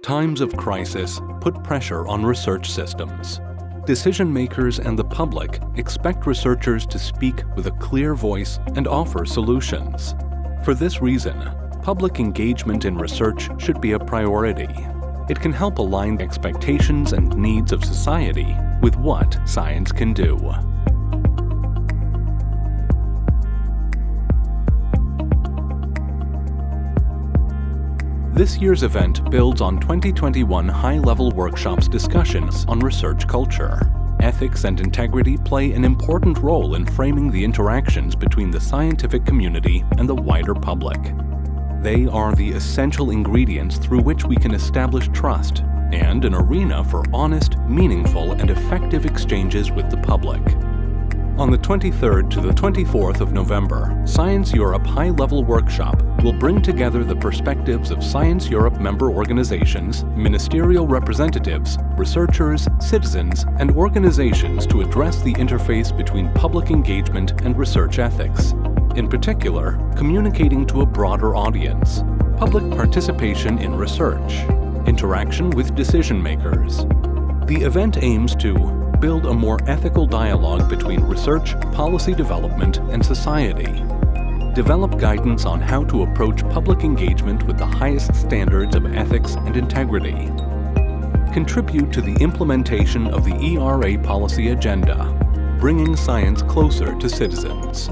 Times of crisis put pressure on research systems. Decision makers and the public expect researchers to speak with a clear voice and offer solutions. For this reason, public engagement in research should be a priority. It can help align expectations and needs of society with what science can do. This year's event builds on 2021 high-level workshops discussions on research culture. Ethics and integrity play an important role in framing the interactions between the scientific community and the wider public. They are the essential ingredients through which we can establish trust and an arena for honest, meaningful, and effective exchanges with the public. On the 23rd to the 24th of November, Science Europe High-Level Workshop will bring together the perspectives of Science Europe member organizations, ministerial representatives, researchers, citizens, and organizations to address the interface between public engagement and research ethics. In particular, communicating to a broader audience, public participation in research, interaction with decision makers. The event aims to build a more ethical dialogue between research, policy development, and society. Develop guidance on how to approach public engagement with the highest standards of ethics and integrity. Contribute to the implementation of the ERA policy agenda, bringing science closer to citizens.